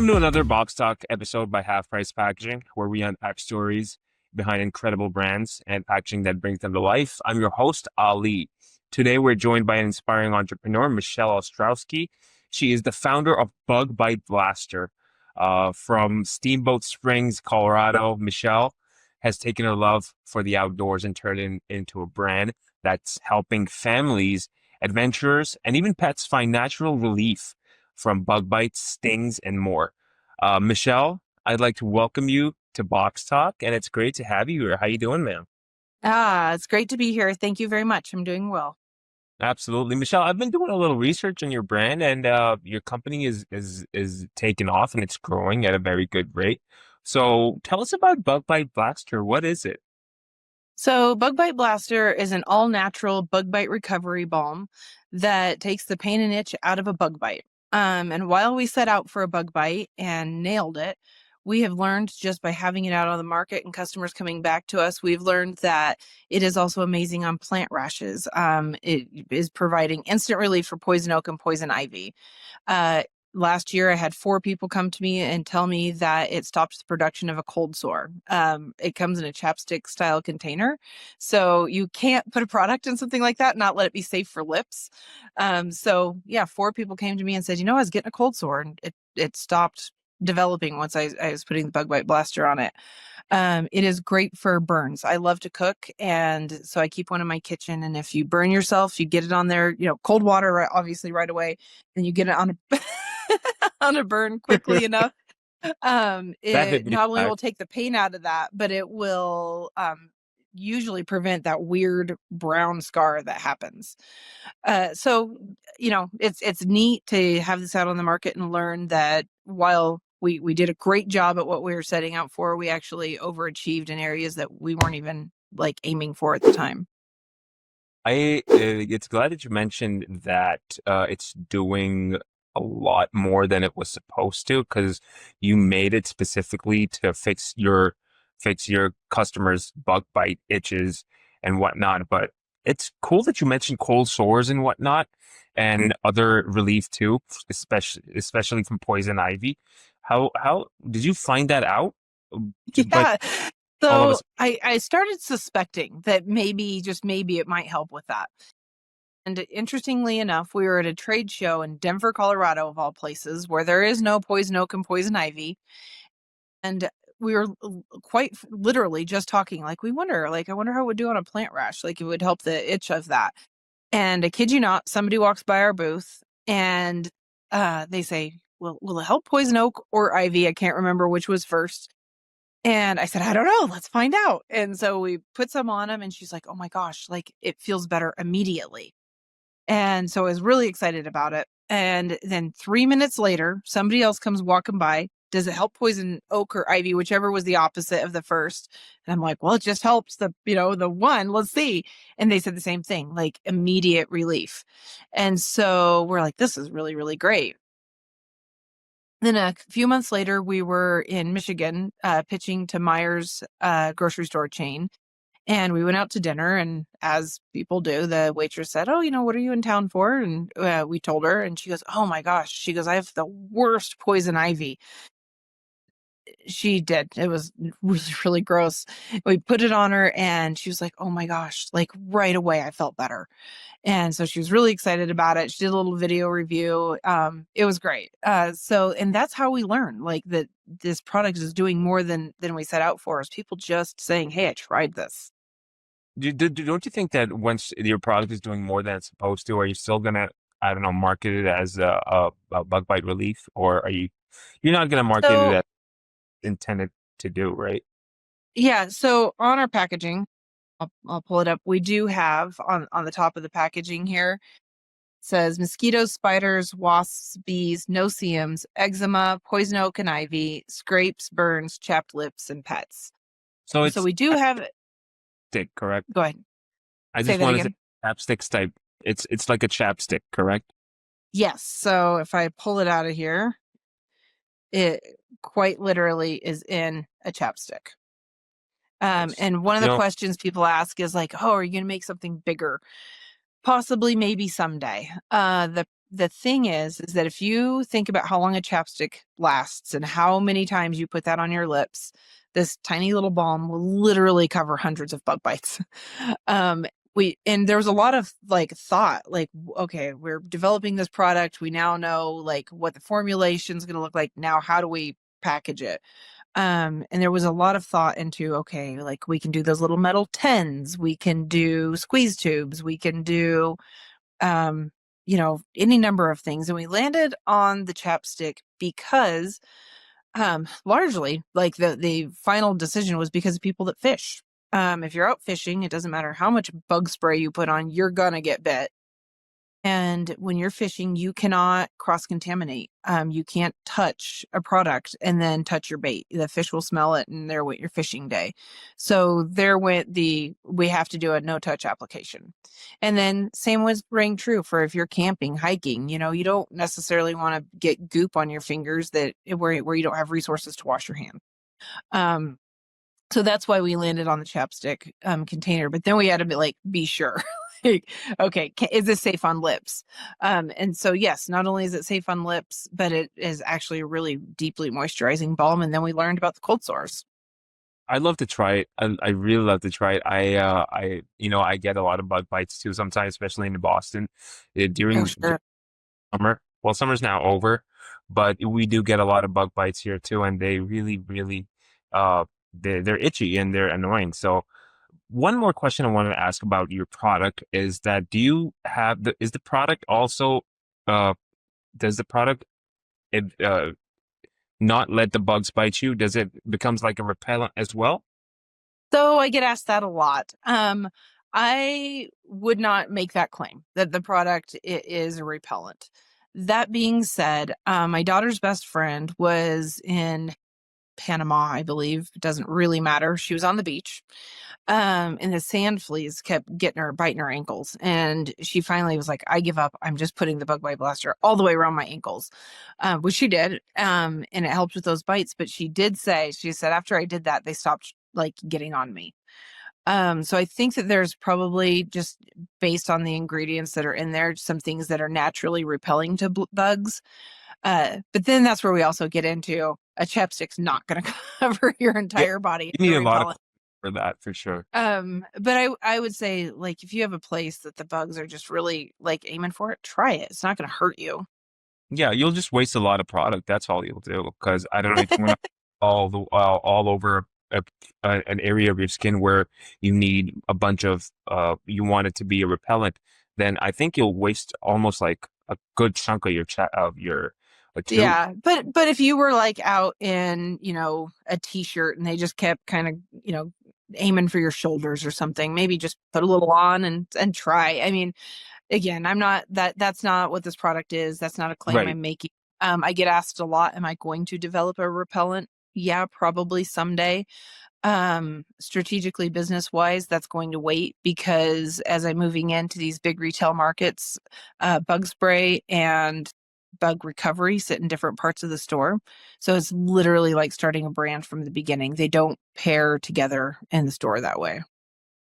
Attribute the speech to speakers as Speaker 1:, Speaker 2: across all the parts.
Speaker 1: Welcome to another Boxtalk episode by Half Price Packaging, where we unpack stories behind incredible brands and packaging that brings them to life. I'm your host, Ali. Today, we're joined by an inspiring entrepreneur, Michelle Ostrowski. She is the founder of Bug Bite Blaster from Steamboat Springs, Colorado. Michelle has taken her love for the outdoors and turned it into a brand that's helping families, adventurers, and even pets find natural relief from bug bites, stings, and more. Michelle, I'd like to welcome you to Box Talk, and it's great to have you here. How you doing, ma'am?
Speaker 2: It's great to be here. Thank you very much. I'm doing well.
Speaker 1: Absolutely, Michelle. I've been doing a little research on your brand, and your company is taking off, and it's growing at a very good rate. So, tell us about Bug Bite Blaster. What is it?
Speaker 2: So, Bug Bite Blaster is an all-natural bug bite recovery balm that takes the pain and itch out of a bug bite. And while we set out for a bug bite and nailed it, we have learned just by having it out on the market and customers coming back to us, we've learned that it is also amazing on plant rashes. It is providing instant relief for poison oak and poison ivy. Uh, Last year, I had 4 people come to me and tell me that it stopped the production of a cold sore. It comes in a chapstick style container. So you can't put a product in something like that, not let it be safe for lips. So yeah, 4 people came to me and said, I was getting a cold sore and it stopped developing once I was putting the Bug Bite Blaster on it. It is great for burns. I love to cook, and so I keep one in my kitchen. And if you burn yourself, you get it on there, cold water, obviously right away, and you get it on a on a burn quickly enough.
Speaker 1: That hit
Speaker 2: It
Speaker 1: me
Speaker 2: not only
Speaker 1: hard.
Speaker 2: will take the pain out of that, but it will usually prevent that weird brown scar that happens. So it's neat to have this out on the market and learn that while we did a great job at what we were setting out for, we actually overachieved in areas that we weren't even like aiming for at the time.
Speaker 1: It's glad that you mentioned that it's doing a lot more than it was supposed to, because you made it specifically to fix your customers' bug bite itches and whatnot. But it's cool that you mentioned cold sores and whatnot and other relief too, especially from poison ivy. How did you find that out? Like
Speaker 2: Yeah.
Speaker 1: all of us.
Speaker 2: So I started suspecting that just maybe it might help with that. And interestingly enough, we were at a trade show in Denver, Colorado, of all places, where there is no poison oak and poison ivy. And we were quite literally just talking, like, I wonder how it would do on a plant rash. Like, it would help the itch of that. And I kid you not, somebody walks by our booth and they say, well, will it help poison oak or ivy? I can't remember which was first. And I said, I don't know. Let's find out. And so we put some on him, and she's like, oh my gosh, like it feels better immediately. And so I was really excited about it. And then 3 minutes later, somebody else comes walking by. Does it help poison oak or ivy, whichever was the opposite of the first? And I'm like, well, it just helps the one. Let's see. And they said the same thing, like immediate relief. And so we're like, this is really, really great. Then a few months later, we were in Michigan pitching to Meijer's grocery store chain. And we went out to dinner, and as people do, the waitress said, oh, what are you in town for? And we told her, and she goes, oh my gosh. She goes, I have the worst poison ivy. She did. It was really, really gross. We put it on her, and she was like, oh my gosh, like right away, I felt better. And so she was really excited about it. She did a little video review. It was great. And that's how we learn, like, that this product is doing more than we set out for, is people just saying, hey, I tried this.
Speaker 1: Don't you think that once your product is doing more than it's supposed to, are you still gonna, I don't know, market it as a bug bite relief, or you're not gonna market it
Speaker 2: So
Speaker 1: as intended to do, right?
Speaker 2: yeah, so on our packaging, I'll pull it up. We do have on the top of the packaging here, says mosquitoes, spiders, wasps, bees, no-see-ums, eczema, poison oak and ivy, scrapes, burns, chapped lips, and pets.
Speaker 1: So
Speaker 2: So
Speaker 1: it's
Speaker 2: we do have it.
Speaker 1: chapstick, correct?
Speaker 2: Go ahead.
Speaker 1: I
Speaker 2: Say
Speaker 1: just
Speaker 2: that
Speaker 1: want to say
Speaker 2: again.
Speaker 1: chapstick type. It's like a chapstick, correct?
Speaker 2: Yes. So if I pull it out of here, it quite literally is in a chapstick.
Speaker 1: Nice.
Speaker 2: And one of
Speaker 1: You
Speaker 2: the
Speaker 1: know,
Speaker 2: questions people ask is like, oh, are you going to make something bigger? Possibly, maybe someday. The the thing is that if you think about how long a chapstick lasts and how many times you put that on your lips, this tiny little balm will literally cover hundreds of bug bites. Um, and there was a lot of like thought, like, okay, we're developing this product. We now know like what the formulation is going to look like. Now, how do we package it? And there was a lot of thought into, okay, like we can do those little metal tins, we can do squeeze tubes, we can do, um, any number of things. And we landed on the chapstick because, largely, like the final decision was because of people that fish. If you're out fishing, it doesn't matter how much bug spray you put on, you're gonna get bit. And when you're fishing, you cannot cross contaminate. You can't touch a product and then touch your bait. The fish will smell it and there went your fishing day. So there went we have to do a no touch application. And then same was rang true for if you're camping, hiking, you don't necessarily want to get goop on your fingers where you don't have resources to wash your hands. Um, so that's why we landed on the chapstick container. But then we had to be sure. Like, okay, is this safe on lips? And so yes, not only is it safe on lips, but it is actually a really deeply moisturizing balm. And then we learned about the cold sores.
Speaker 1: I love to try it. I really love to try it. I get a lot of bug bites too sometimes, especially in Boston,
Speaker 2: Oh,
Speaker 1: during
Speaker 2: sure.
Speaker 1: summer. Well, summer's now over, but we do get a lot of bug bites here too, and they really, really, uh, they're itchy and they're annoying. So one more question I wanted to ask about your product is that do you have is the product also, uh, does the product it, not let the bugs bite you? Does it becomes like a repellent as well?
Speaker 2: So I get asked that a lot. I would not make that claim that the product is a repellent. That being said, my daughter's best friend was in Panama, I believe. It doesn't really matter. She was on the beach. And the sand fleas kept getting her, biting her ankles. And she finally was like, I give up. I'm just putting the bug bite blaster all the way around my ankles, which she did. And it helped with those bites. But she said, after I did that, they stopped like getting on me. So I think that there's probably just based on the ingredients that are in there, some things that are naturally repelling to bugs. But then that's where we also get into a chapstick's not going to cover your
Speaker 1: Yeah,
Speaker 2: entire body
Speaker 1: you
Speaker 2: as a
Speaker 1: need a lot of
Speaker 2: repellent.
Speaker 1: for that for sure.
Speaker 2: But I would say like if you have a place that the bugs are just really like aiming for it, try it. It's not going to hurt you.
Speaker 1: Yeah, you'll just waste a lot of product. That's all you'll do. Because I don't know if you want to all over an area of your skin where you need a bunch of you want it to be a repellent, then I think you'll waste almost like a good chunk of your tube.
Speaker 2: Yeah, but if you were like out in, a t-shirt and they just kept kind of, aiming for your shoulders or something, maybe just put a little on and try. I mean, again, I'm not that's not what this product is. That's not a claim
Speaker 1: Right.
Speaker 2: I'm making. I get asked a lot, am I going to develop a repellent? Yeah, probably someday. Strategically business wise, that's going to wait because as I'm moving into these big retail markets, bug spray and bug recovery sit in different parts of the store. So it's literally like starting a brand from the beginning. They don't pair together in the store that way.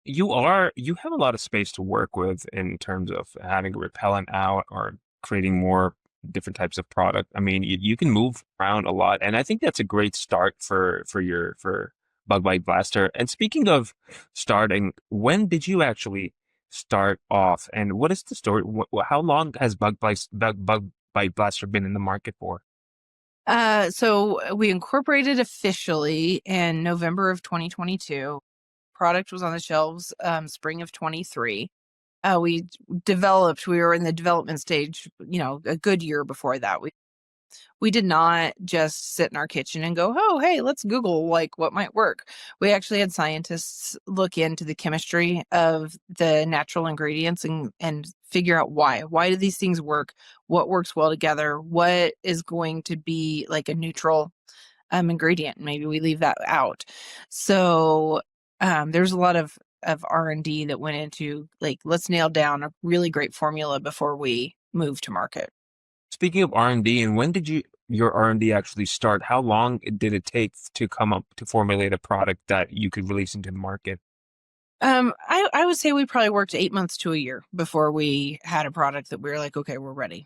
Speaker 1: You have a lot of space to work with in terms of having a repellent out or creating more different types of product. I mean, you can move around a lot, and I think that's a great start for Bug Bite Blaster. And speaking of starting, when did you actually start off, and what is the story? How long has Bug Bite Blaster been in the market for?
Speaker 2: So we incorporated officially in November of 2022. Product was on the shelves spring of 23. We were in the development stage, a good year before that. We did not just sit in our kitchen and go, oh, hey, let's Google like what might work. We actually had scientists look into the chemistry of the natural ingredients and figure out why. Why do these things work? What works well together? What is going to be like a neutral ingredient? Maybe we leave that out. So there's a lot of R&D that went into like, let's nail down a really great formula before we move to market.
Speaker 1: Speaking of R&D, and when did your R&D actually start? How long did it take to come up to formulate a product that you could release into the market?
Speaker 2: I would say we probably worked 8 months to a year before we had a product that we were like, okay, we're ready.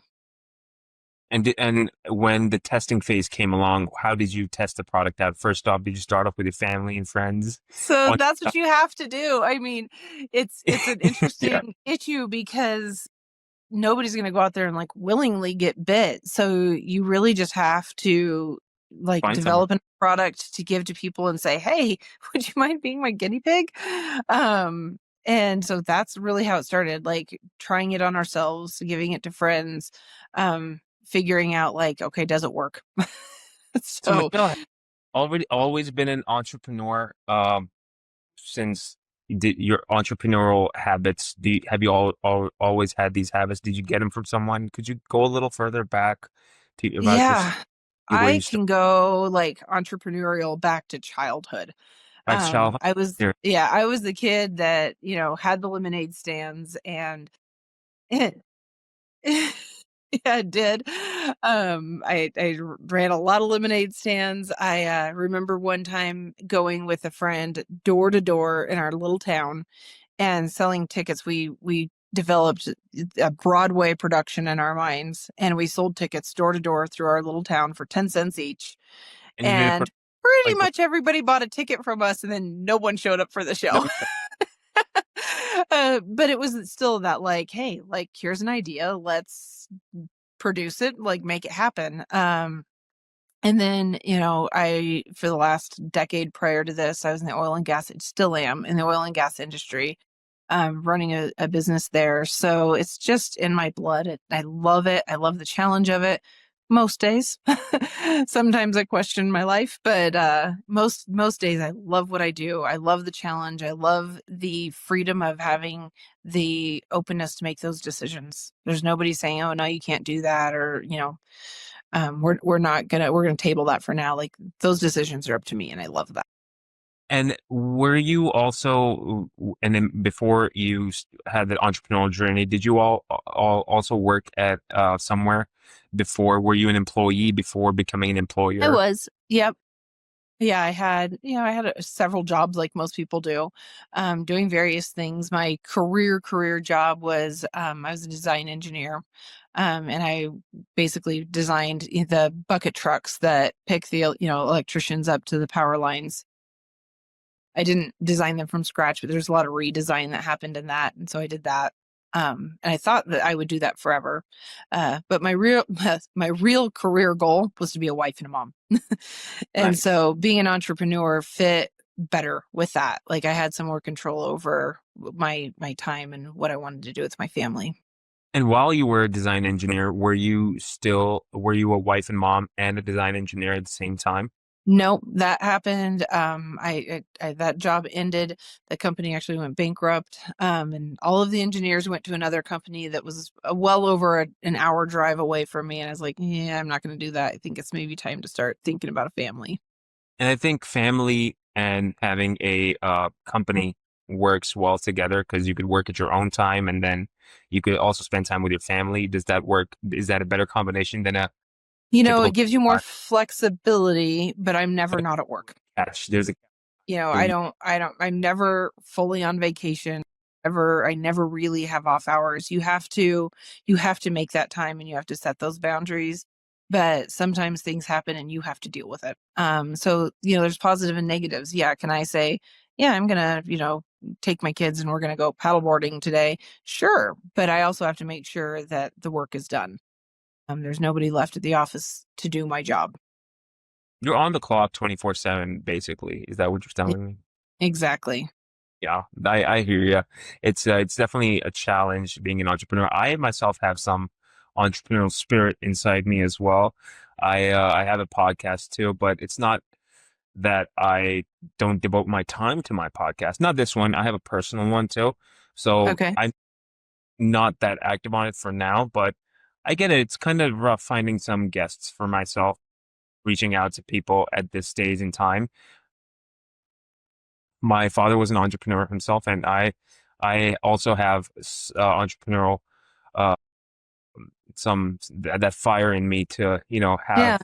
Speaker 1: And when the testing phase came along, how did you test the product out? First off, did you start off with your family and friends?
Speaker 2: So
Speaker 1: On
Speaker 2: that's what you have to do. I mean, it's an
Speaker 1: yeah,
Speaker 2: interesting issue because nobody's going to go out there and like willingly get bit. So you really just have to like
Speaker 1: find someone.
Speaker 2: develop a product to give to people and say, "Hey, would you mind being my guinea pig?" Um, and so that's really how it started, like trying it on ourselves, giving it to friends, figuring out like, okay, does it work?
Speaker 1: So
Speaker 2: So
Speaker 1: Michelle has already always been an entrepreneur. Since you did your entrepreneurial habits, have you always had these habits? Did you get them from someone? Could you go a little further back to about your
Speaker 2: yeah,
Speaker 1: where
Speaker 2: I
Speaker 1: you started
Speaker 2: can go like entrepreneurial back to childhood.
Speaker 1: as a child?
Speaker 2: I was the kid that, had the lemonade stands and yeah, I did. I ran a lot of lemonade stands. I remember one time going with a friend door to door in our little town and selling tickets. We developed a Broadway production in our minds, and we sold tickets door to door through our little town for 10 cents each.
Speaker 1: And you did it for
Speaker 2: And pretty
Speaker 1: like
Speaker 2: much everybody bought a ticket from us, and then no one showed up for the
Speaker 1: no,
Speaker 2: show. But it was still that like, hey, like here's an idea, let's produce it, like make it happen. And then, I for the last decade prior to this, I was in the oil and gas, still am in the oil and gas industry, running a business there. So it's just in my blood. I love it. I love the challenge of it. Most days. Sometimes I question my life, but most days I love what I do. I love the challenge. I love the freedom of having the openness to make those decisions. There's nobody saying, "Oh no, you can't do that," or we're gonna table that for now. Like those decisions are up to me, and I love that.
Speaker 1: and were you also, and then before you had the entrepreneurial journey, did you all also work at somewhere before? Were you an employee before becoming an
Speaker 2: I
Speaker 1: employer?
Speaker 2: was, yep. Yeah, I had several jobs like most people do, doing various things. My career job was I was a design engineer, and I basically designed the bucket trucks that pick the electricians up to the power lines. I didn't design them from scratch, but there's a lot of redesign that happened in that, and so I did that. And I thought that I would do that forever, but my real my real career goal was to be a wife and a mom. And
Speaker 1: Nice.
Speaker 2: so being an entrepreneur fit better with that. Like I had some more control over my time and what I wanted to do with my family.
Speaker 1: And while you were a design engineer, were you a wife and mom and a design engineer at the same time?
Speaker 2: Nope, that happened. That job ended. The company actually went bankrupt, and all of the engineers went to another company that was well over an hour drive away from me. And I was like, yeah, I'm not going to do that. I think it's maybe time to start thinking about a family.
Speaker 1: And I think family and having a company works well together because you could work at your own time and then you could also spend time with your family. Does that work? Is that a better combination than a
Speaker 2: It
Speaker 1: typical
Speaker 2: gives you more flexibility, but I'm never not at work.
Speaker 1: catch? There's a so
Speaker 2: I'm never fully on vacation. I never really have off hours. You have to make that time and you have to set those boundaries. But sometimes things happen and you have to deal with it. So, there's positive and negatives. Yeah. Can I say, yeah, I'm going to, take my kids and we're going to go paddleboarding today? Sure. But I also have to make sure that the work is done. There's nobody left at the office to do my job.
Speaker 1: you're on the clock 24/7, basically. Is that what you're
Speaker 2: E-
Speaker 1: telling me?
Speaker 2: Exactly.
Speaker 1: Yeah, I hear you. It's definitely a challenge being an entrepreneur. I myself have some entrepreneurial spirit inside me as well. I have a podcast too, but it's not that I don't devote my time to my podcast. Not this one. I have a personal one too. So
Speaker 2: Okay.
Speaker 1: I'm not that active on it for now, but I get it. It's kind of rough finding some guests for myself, reaching out to people at this stage in time. My father was an entrepreneur himself, and I also have entrepreneurial uh that fire in me to
Speaker 2: Yeah.
Speaker 1: have,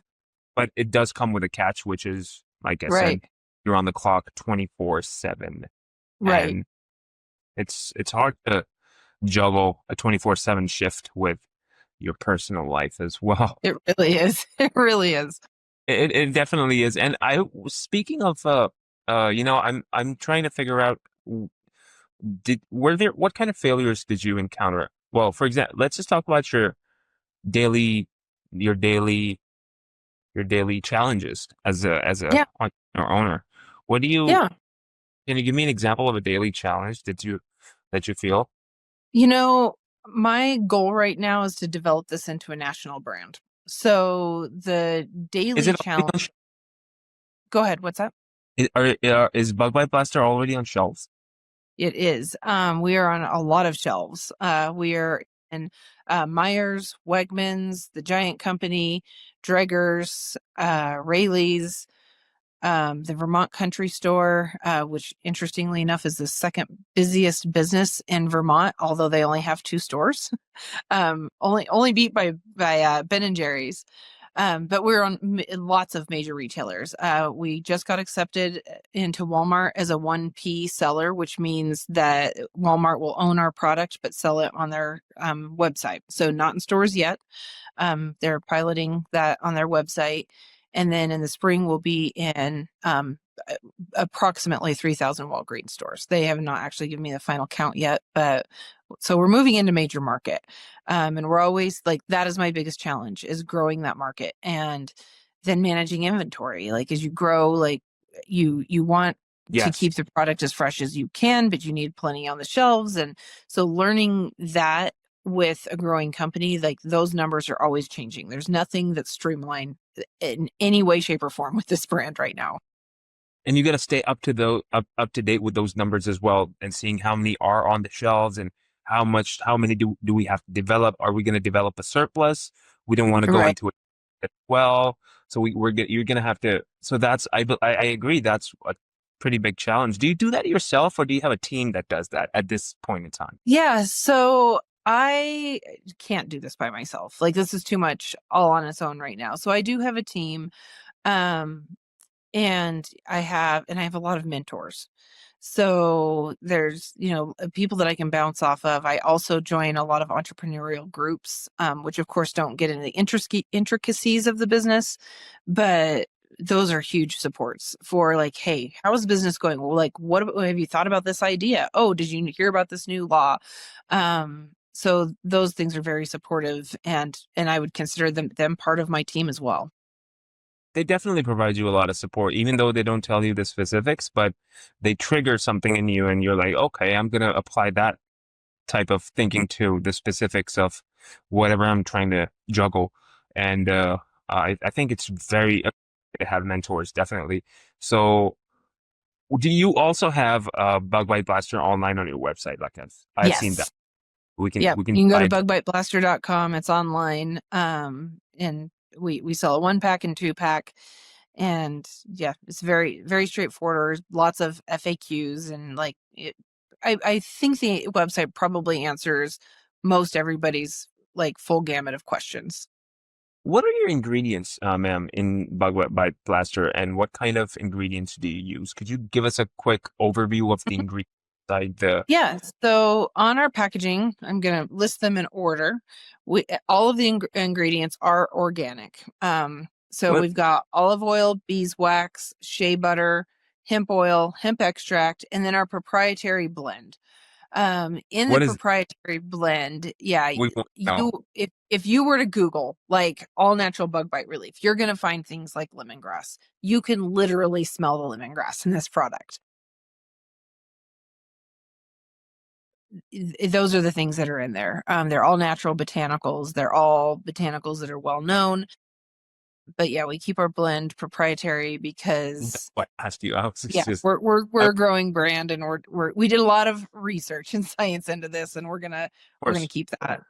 Speaker 1: but it does come with a catch, which is like I
Speaker 2: Right.
Speaker 1: said, you're on the clock 24/7,
Speaker 2: Right.
Speaker 1: and it's hard to juggle a 24/7 shift with your personal life as well.
Speaker 2: It really is. It really is.
Speaker 1: It definitely is. And speaking of I'm trying to figure out did were there what kind of failures did you encounter? Well, for example, let's just talk about daily your daily your daily challenges as a
Speaker 2: Yeah.
Speaker 1: entrepreneur owner. What do you
Speaker 2: Yeah.
Speaker 1: Can you give me an example of a daily challenge that you feel?
Speaker 2: You know, my goal right now is to develop this into a national brand. So the
Speaker 1: Is
Speaker 2: daily
Speaker 1: it already
Speaker 2: challenge,
Speaker 1: on
Speaker 2: go ahead, what's that?
Speaker 1: is Bug Bite Blaster already on shelves?
Speaker 2: It is. We are on a lot of shelves. We are in Myers, Wegmans, the Giant Company, Dreggers, Rayleigh's, the Vermont Country Store, which interestingly enough is the second busiest business in Vermont, although they only have two stores. Only beat by Ben and Jerry's. But we're on lots of major retailers. We just got accepted into Walmart as a 1P seller, which means that Walmart will own our product but sell it on their website. So not in stores yet. They're piloting that on their website. And then in the spring, we'll be in approximately 3,000 Walgreens stores. They have not actually given me the final count yet, but so we're moving into major market. And we're always like, that is my biggest challenge is growing that market and then managing inventory. Like as you grow, like you want to
Speaker 1: Yes.
Speaker 2: keep the product as fresh as you can, but you need plenty on the shelves. And so learning that with a growing company, like those numbers are always changing. There's nothing that's streamlined in any way, shape, or form with this brand right now.
Speaker 1: And you got to stay up to date with those numbers as well, and seeing how many are on the shelves and how many do we have to develop? Are we going to develop a surplus? We don't want to go
Speaker 2: Right.
Speaker 1: into it as well. So you're going to have to. So I agree. That's a pretty big challenge. Do you do that yourself, or do you have a team that does that at this point in time?
Speaker 2: Yeah. So I can't do this by myself. Like this is too much all on its own right now. So I do have a team. Um, and I have a lot of mentors. So there's, people that I can bounce off of. I also join a lot of entrepreneurial groups, which of course don't get into the intricacies of the business, but those are huge supports for like, hey, how is business going? Well, like, have you thought about this idea? Oh, did you hear about this new law? So those things are very supportive, and I would consider them part of my team as well.
Speaker 1: They definitely provide you a lot of support, even though they don't tell you the specifics, but they trigger something in you, and you're like, okay, I'm gonna apply that type of thinking to the specifics of whatever I'm trying to juggle. And I think it's very to have mentors, definitely. So, do you also have Bug Bite Blaster online on your website? Like I've seen that.
Speaker 2: Yes. Yep.
Speaker 1: We can
Speaker 2: You can go
Speaker 1: buy
Speaker 2: to
Speaker 1: it.
Speaker 2: bugbiteblaster.com. It's online. And we sell a 1 pack and 2 pack. And yeah, it's very, very straightforward. Lots of FAQs and like I think the website probably answers most everybody's like full gamut of questions.
Speaker 1: What are your ingredients, ma'am, in Bite Blaster, and what kind of ingredients do you use? Could you give us a quick overview of the ingredients side?
Speaker 2: Yeah. So on our packaging, I'm going to list them in order. All of the ingredients are organic. So
Speaker 1: What
Speaker 2: we've got olive oil, beeswax, shea butter, hemp oil, hemp extract, and then our proprietary blend. In the
Speaker 1: what is
Speaker 2: proprietary blend, yeah,
Speaker 1: we want now?
Speaker 2: if you were to Google like all natural bug bite relief, you're going to find things like lemongrass. You can literally smell the lemongrass in this product. Those are the things that are in there. They're all natural botanicals. They're all botanicals that are well known. But yeah, we keep our blend proprietary because
Speaker 1: What I asked you? I was
Speaker 2: yeah,
Speaker 1: just
Speaker 2: we're
Speaker 1: of
Speaker 2: a growing brand, and we did a lot of research and science into this, and we're gonna
Speaker 1: course.
Speaker 2: keep that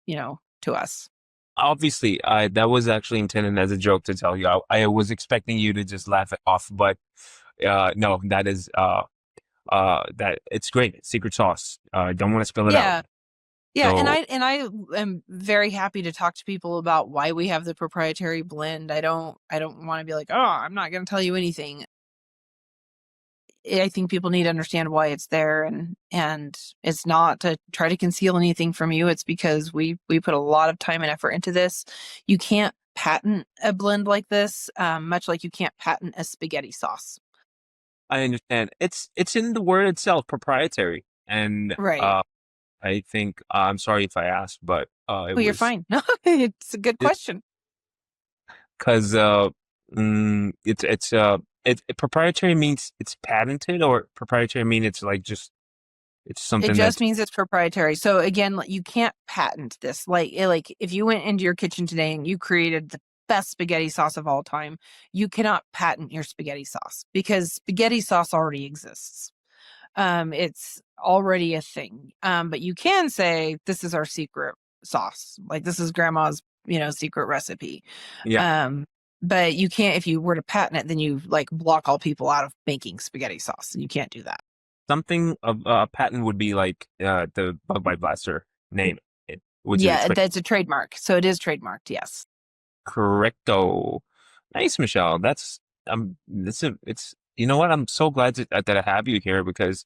Speaker 2: to us.
Speaker 1: Obviously, that was actually intended as a joke to tell you. I was expecting you to just laugh it off, but no, that is that it's great. It's secret sauce. Don't want to spill it out.
Speaker 2: Yeah. Yeah, and
Speaker 1: So
Speaker 2: I am very happy to talk to people about why we have the proprietary blend. I don't want to be like, "Oh, I'm not going to tell you anything." I think people need to understand why it's there, and it's not to try to conceal anything from you. It's because we put a lot of time and effort into this. You can't patent a blend like this, much like you can't patent a spaghetti sauce.
Speaker 1: I understand. It's in the word itself, proprietary. And
Speaker 2: Right.
Speaker 1: I think I'm sorry if I asked, but it
Speaker 2: Oh, you're
Speaker 1: was
Speaker 2: fine. No, it's a good question.
Speaker 1: because proprietary means it's patented, or proprietary mean it's like just it's
Speaker 2: It
Speaker 1: something
Speaker 2: just
Speaker 1: that's
Speaker 2: means it's proprietary. So again, like, you can't patent this. Like if you went into your kitchen today and you created the best spaghetti sauce of all time, you cannot patent your spaghetti sauce because spaghetti sauce already exists. It's already a thing. But you can say this is our secret sauce. Like this is grandma's, secret recipe.
Speaker 1: yeah.
Speaker 2: Um, but you can't, if you were to patent it, then you like block all people out of making spaghetti sauce, and you can't do that.
Speaker 1: Something of a patent would be like the Bug Bite Blaster name, which is
Speaker 2: Yeah,
Speaker 1: explained.
Speaker 2: that's a trademark. So it is trademarked. Yes.
Speaker 1: Correcto. Nice, Michelle. It's you know what? I'm so glad that I have you here because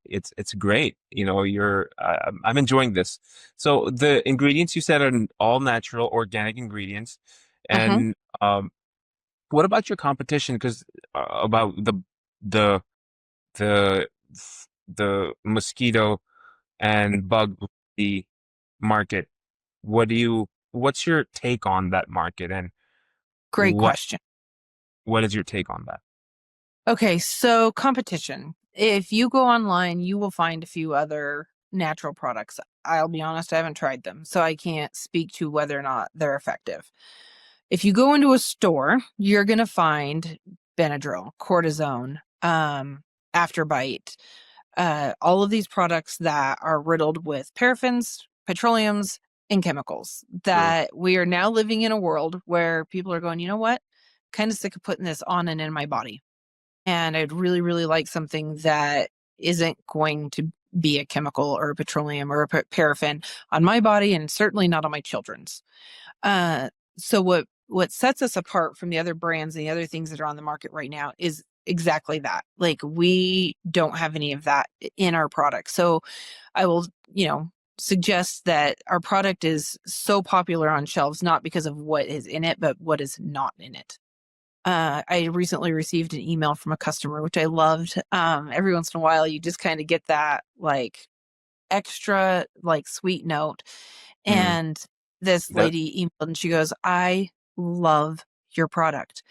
Speaker 1: it's great. You know, I'm enjoying this. So the ingredients you said are all natural, organic ingredients,
Speaker 2: Hmm.
Speaker 1: and what about your competition? Because about the the the mosquito and bug the market. What's your take on that market, and
Speaker 2: Great
Speaker 1: what
Speaker 2: question.
Speaker 1: what is your take on that?
Speaker 2: Okay, so competition. If you go online, you will find a few other natural products. I'll be honest, I haven't tried them, so I can't speak to whether or not they're effective. If you go into a store, you're going to find Benadryl, cortisone, Afterbite, all of these products that are riddled with paraffins, petroleums, and chemicals.
Speaker 1: True.
Speaker 2: That we are now living in a world where people are going, you know what? Kind of sick of putting this on and in my body. And I'd really, really like something that isn't going to be a chemical or a petroleum or a paraffin on my body, and certainly not on my children's. So what sets us apart from the other brands and the other things that are on the market right now is exactly that. Like we don't have any of that in our product. So I will, suggest that our product is so popular on shelves not because of what is in it, but what is not in it. I recently received an email from a customer, which I loved. Every once in a while, you just kind of get that like extra like sweet note.
Speaker 1: Mm.
Speaker 2: And this
Speaker 1: That
Speaker 2: lady emailed and she goes, I love your product.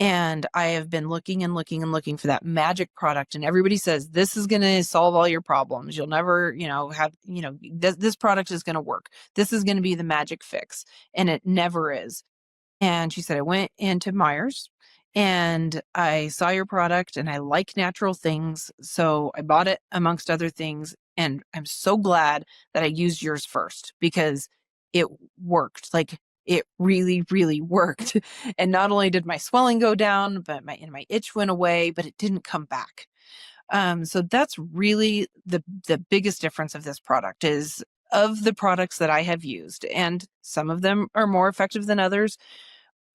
Speaker 2: And I have been looking and looking and looking for that magic product. And everybody says this is going to solve all your problems. You'll never, have, this product is going to work. This is going to be the magic fix. And it never is. And she said, I went into Myers and I saw your product and I like natural things. So I bought it amongst other things. And I'm so glad that I used yours first because it worked. Like it really, really worked. And not only did my swelling go down, but my itch went away, but it didn't come back. So that's really the biggest difference of this product is of the products that I have used, and some of them are more effective than others,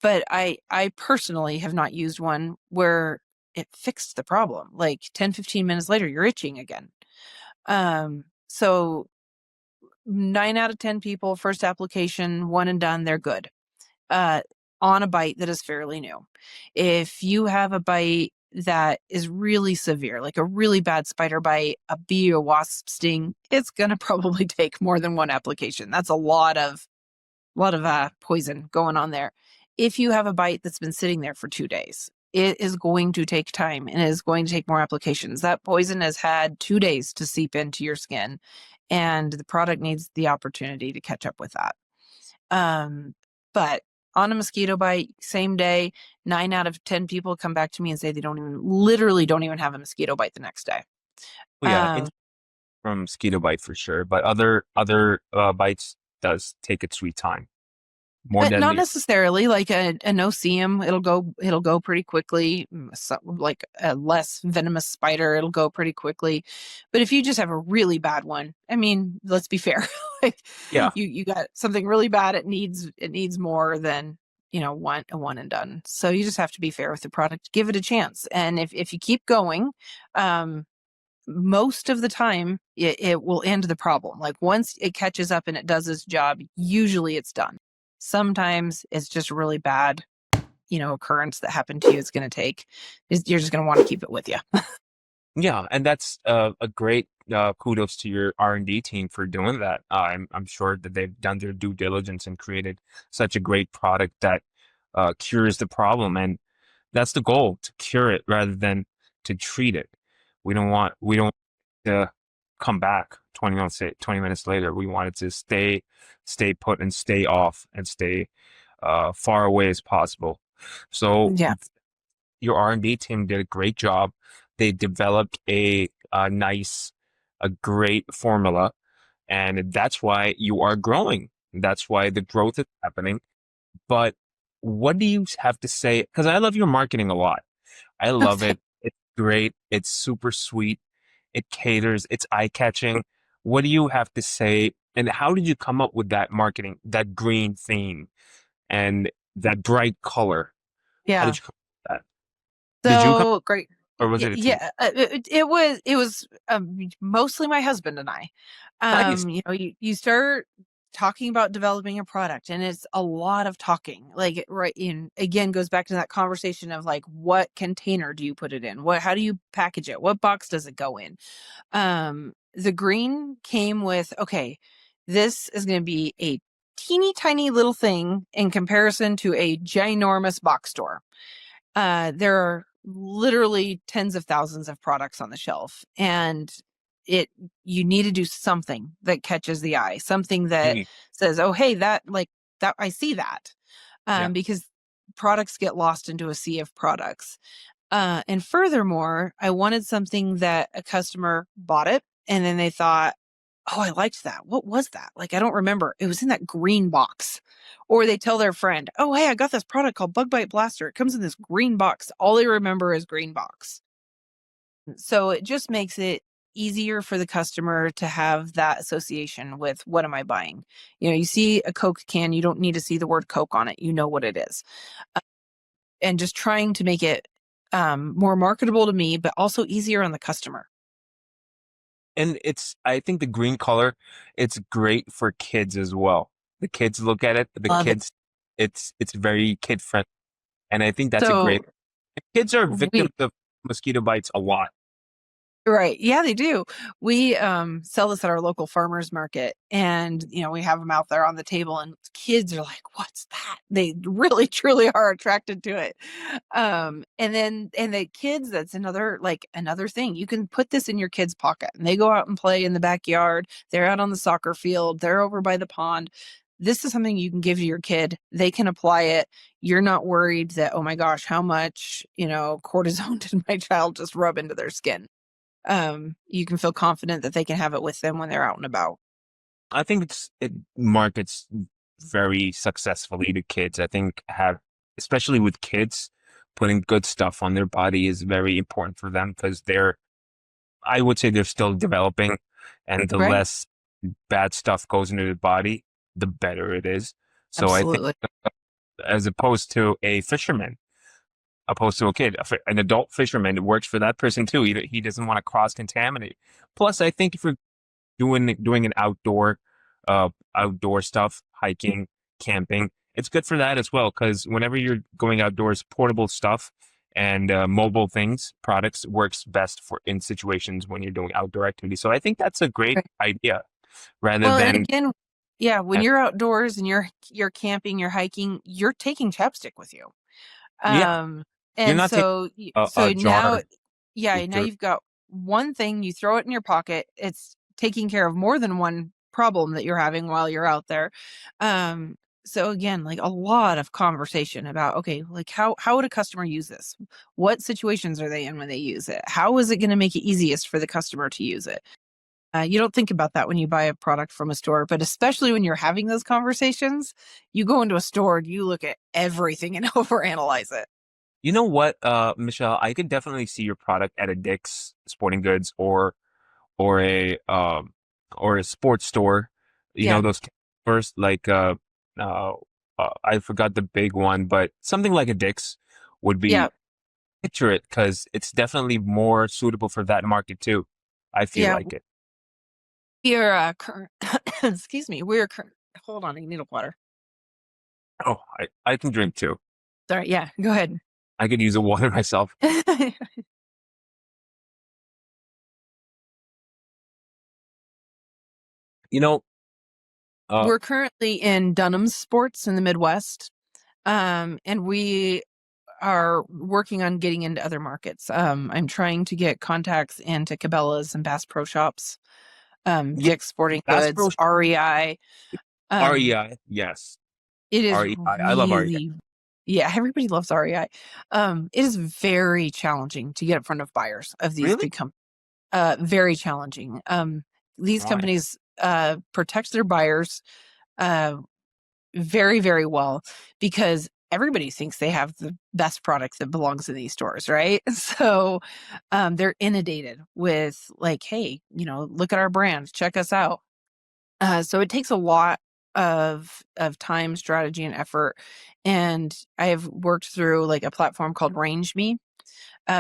Speaker 2: but I personally have not used one where it fixed the problem. Like 10, 15 minutes later, you're itching again. So 9 out of 10 people, first application, one and done, they're good. Uh, on a bite that is fairly new. If you have a bite that is really severe, like a really bad spider bite, a bee or wasp sting, it's going to probably take more than one application. That's a lot of poison going on there. If you have a bite that's been sitting there for 2 days, it is going to take time and it is going to take more applications. That poison has had 2 days to seep into your skin, and the product needs the opportunity to catch up with that. But on a mosquito bite, same day, 9 out of 10 people come back to me and say they literally don't even have a mosquito bite the next day.
Speaker 1: oh yeah,
Speaker 2: Um,
Speaker 1: from mosquito bite for sure, but other bites does take its sweet time. More
Speaker 2: Not
Speaker 1: deadly.
Speaker 2: necessarily like a no-see-um. It'll go pretty quickly. Like a less venomous spider, it'll go pretty quickly. But if you just have a really bad one, I mean, let's be fair. Like
Speaker 1: Yeah,
Speaker 2: you got something really bad, it needs more than want a one and done. So you just have to be fair with the product, give it a chance. And if you keep going, um, most of the time it will end the problem. Like once it catches up and it does its job, usually it's done. Sometimes it's just really bad, occurrence that happened to you. It's going to take, you're just going to want to keep it with you.
Speaker 1: Yeah, and that's a great kudos to your R&D team for doing that. I'm sure that they've done their due diligence and created such a great product that cures the problem, and that's the goal, to cure it rather than to treat it. We don't to come back 20 minutes later. We want it to stay put and stay off and stay far away as possible. So
Speaker 2: Yeah.
Speaker 1: your R&D team did a great job. They developed a great formula, and that's why you are growing. That's why the growth is happening. But what do you have to say? Because I love your marketing a lot. I love it. It's great. It's super sweet. It caters. It's eye-catching. What do you have to say? And how did you come up with that marketing, that green theme, and that bright color? How did
Speaker 2: Yeah.
Speaker 1: you come up with that? Did you come,
Speaker 2: So great.
Speaker 1: or was it a team?
Speaker 2: Yeah, it was mostly my husband and I.
Speaker 1: Nice.
Speaker 2: You start talking about developing a product, and it's a lot of talking. Like right in again goes back to that conversation of like, what container do you put it in? How do you package it? What box does it go in? The green came with, okay, this is going to be a teeny tiny little thing in comparison to a ginormous box store. There are literally tens of thousands of products on the shelf, and it you need to do something that catches the eye, something that
Speaker 1: Mm,
Speaker 2: says, "Oh, hey, that I see that,"
Speaker 1: yeah.
Speaker 2: because products get lost into a sea of products. And furthermore, I wanted something that a customer bought it and then they thought, oh, I liked that. What was that? Like, I don't remember. It was in that green box. Or they tell their friend, oh, hey, I got this product called Bug Bite Blaster. It comes in this green box. All they remember is green box. So it just makes it easier for the customer to have that association with what am I buying? You see a Coke can, you don't need to see the word Coke on it. You know what it is. And just trying to make it more marketable to me, but also easier on the customer.
Speaker 1: And I think the green color, it's great for kids as well. The kids look at it,
Speaker 2: Love it.
Speaker 1: it's very kid friendly. And I think that's a great,
Speaker 2: So
Speaker 1: kids are
Speaker 2: we
Speaker 1: victims of mosquito bites a lot.
Speaker 2: Right. Yeah, they do. We sell this at our local farmers market, and we have them out there on the table, and kids are like, "What's that?" They really truly are attracted to it. And the kids, that's another thing. You can put this in your kids' pocket and they go out and play in the backyard. They're out on the soccer field, they're over by the pond. This is something you can give to your kid. They can apply it. You're not worried that, oh my gosh, how much, cortisone did my child just rub into their skin? You can feel confident that they can have it with them when they're out and about.
Speaker 1: I think it markets very successfully to kids. I think especially with kids, putting good stuff on their body is very important for them because I would say they're still developing, and the
Speaker 2: Right.
Speaker 1: less bad stuff goes into the body, the better it is. So I think
Speaker 2: Absolutely.
Speaker 1: as opposed to a fisherman, opposed to a kid, an adult fisherman, it works for that person too. He doesn't want to cross contaminate. Plus, I think if you're doing an outdoor stuff, hiking, camping, it's good for that as well. Because whenever you're going outdoors, portable stuff and mobile things, products works best for in situations when you're doing outdoor activity. So I think that's a great
Speaker 2: Right.
Speaker 1: idea rather
Speaker 2: Well, and
Speaker 1: than
Speaker 2: again, yeah, when you're outdoors and you're camping, you're hiking, you're taking chapstick with you.
Speaker 1: yeah,
Speaker 2: Um,
Speaker 1: you're
Speaker 2: and
Speaker 1: not taking
Speaker 2: so
Speaker 1: a
Speaker 2: so now,
Speaker 1: jar
Speaker 2: yeah,
Speaker 1: with
Speaker 2: now
Speaker 1: dirt.
Speaker 2: you've got one thing, you throw it in your pocket. It's taking care of more than one problem that you're having while you're out there. Um, so again, like a lot of conversation about, okay, like how would a customer use this? What situations are they in when they use it? How is it going to make it easiest for the customer to use it? You don't think about that when you buy a product from a store, but especially when you're having those conversations, you go into a store and you look at everything and overanalyze it.
Speaker 1: You know what, Michelle, I could definitely see your product at a Dick's Sporting Goods or a sports store. You know
Speaker 2: Yeah.
Speaker 1: those stores like uh I forgot the big one, but something like a Dick's would
Speaker 2: Yeah,
Speaker 1: be picture it because it's definitely more suitable for that market too. I feel
Speaker 2: yeah.
Speaker 1: like it.
Speaker 2: We are excuse me. We are hold on, I need a water.
Speaker 1: Oh, I can drink too.
Speaker 2: Sorry, yeah, go ahead.
Speaker 1: I could use a water myself. You know, uh,
Speaker 2: We're currently in Dunham's Sports in the Midwest. And we are working on getting into other markets. I'm trying to get contacts into Cabela's and Bass Pro Shops,
Speaker 1: yeah,
Speaker 2: Dick's Sporting
Speaker 1: Bass
Speaker 2: Goods,
Speaker 1: Pro
Speaker 2: REI. Um,
Speaker 1: REI, yes.
Speaker 2: it is
Speaker 1: REI. I love REI.
Speaker 2: really, yeah, everybody loves REI. It is very challenging to get in front of buyers of these
Speaker 1: Really?
Speaker 2: big companies. Very challenging. These
Speaker 1: Why?
Speaker 2: companies protect their buyers uh, very, very well because everybody thinks they have the best product that belongs in these stores, right? So they're inundated with like, hey, look at our brand, check us out. So it takes a lot of time, strategy, and effort. And I have worked through like a platform called Range Me,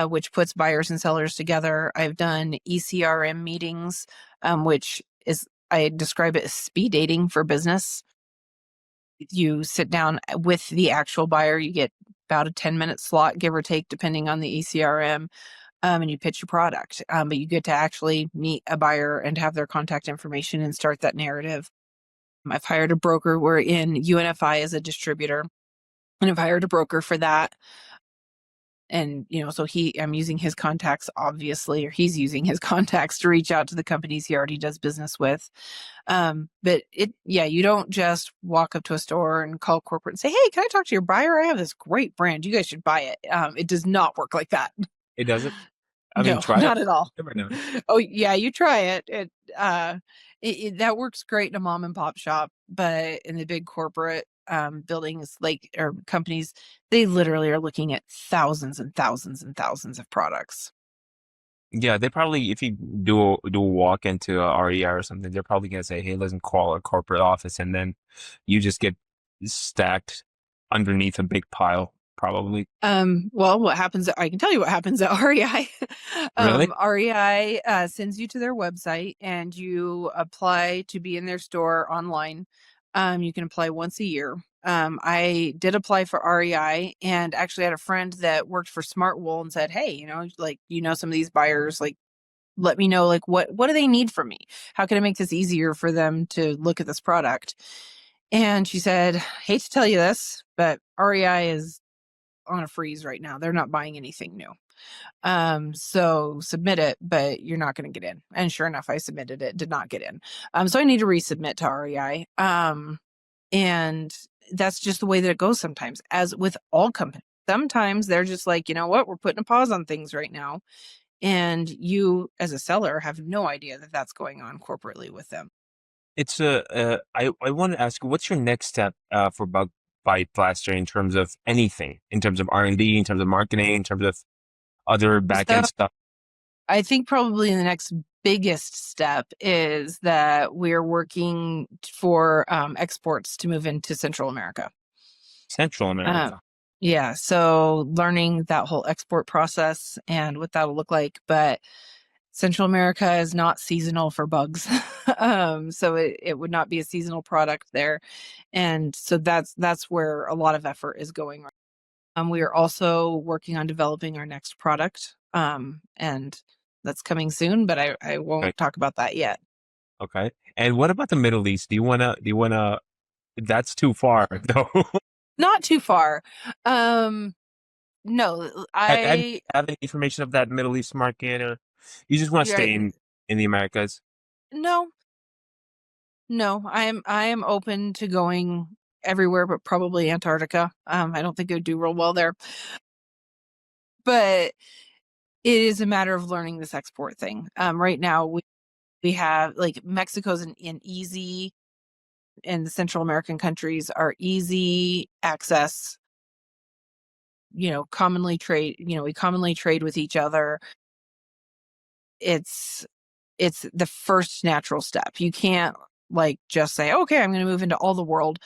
Speaker 2: which puts buyers and sellers together. I've done ECRM meetings, which is I describe it as speed dating for business. You sit down with the actual buyer, you get about a 10-minute slot, give or take, depending on the ECRM, and you pitch your product. But you get to actually meet a buyer and have their contact information and start that narrative. I've hired a broker. We're in UNFI as a distributor, and I've hired a broker for that. And so I'm using his contacts, obviously, or he's using his contacts to reach out to the companies he already does business with. But you don't just walk up to a store and call corporate and say, hey, can I talk to your buyer? I have this great brand, you guys should buy it. It does not work like that.
Speaker 1: It doesn't. I mean,
Speaker 2: No,
Speaker 1: try it.
Speaker 2: not at all.
Speaker 1: Never know.
Speaker 2: Oh yeah, you try it. That works great in a mom and pop shop, but in the big corporate buildings, like, or companies, they literally are looking at thousands and thousands and thousands of products.
Speaker 1: Yeah, they probably if you do a walk into a REI or something, they're probably gonna say, "Hey, listen, call a corporate office," and then you just get stacked underneath a big pile, probably.
Speaker 2: Well, what happens, I can tell you what happens at REI.
Speaker 1: Really?
Speaker 2: REI sends you to their website and you apply to be in their store online. You can apply once a year. I did apply for REI and actually had a friend that worked for Smartwool and said, hey, like, some of these buyers, like, let me know, like, what do they need from me? How can I make this easier for them to look at this product? And she said, hate to tell you this, but REI is on a freeze right now. They're not buying anything new. So submit it, but you're not going to get in. And sure enough, I submitted it, did not get in. So I need to resubmit to REI. And that's just the way that it goes sometimes, as with all companies. Sometimes they're just like, you know what, we're putting a pause on things right now. And you, as a seller, have no idea that that's going on corporately with them.
Speaker 1: It's I want to ask, what's your next step for Bug Bite Blaster in terms of anything, in terms of R&D, in terms of marketing, in terms of other back
Speaker 2: So
Speaker 1: end stuff?
Speaker 2: I think probably the next biggest step is that we're working for exports to move into Central America.
Speaker 1: Central
Speaker 2: Uh,
Speaker 1: America.
Speaker 2: yeah, so learning that whole export process and what that'll look like. But Central America is not seasonal for bugs. So it would not be a seasonal product there. And so that's where a lot of effort is going. We are also working on developing our next product. And that's coming soon, but I
Speaker 1: Okay.
Speaker 2: won't talk about that yet.
Speaker 1: Okay. And what about the Middle East? Do you wanna that's too far though.
Speaker 2: Not too far. No,
Speaker 1: Have you have any information of that Middle East market, or you just want to
Speaker 2: you're
Speaker 1: stay in the Americas?
Speaker 2: no, no, I am open to going everywhere, but probably Antarctica. I don't think it would do real well there, but it is a matter of learning this export thing. Right now we have like Mexico's an easy, and the Central American countries are easy access. Commonly trade. We commonly trade with each other. It's it's the first natural step. You can't like just say, okay, I'm going to move into all the world.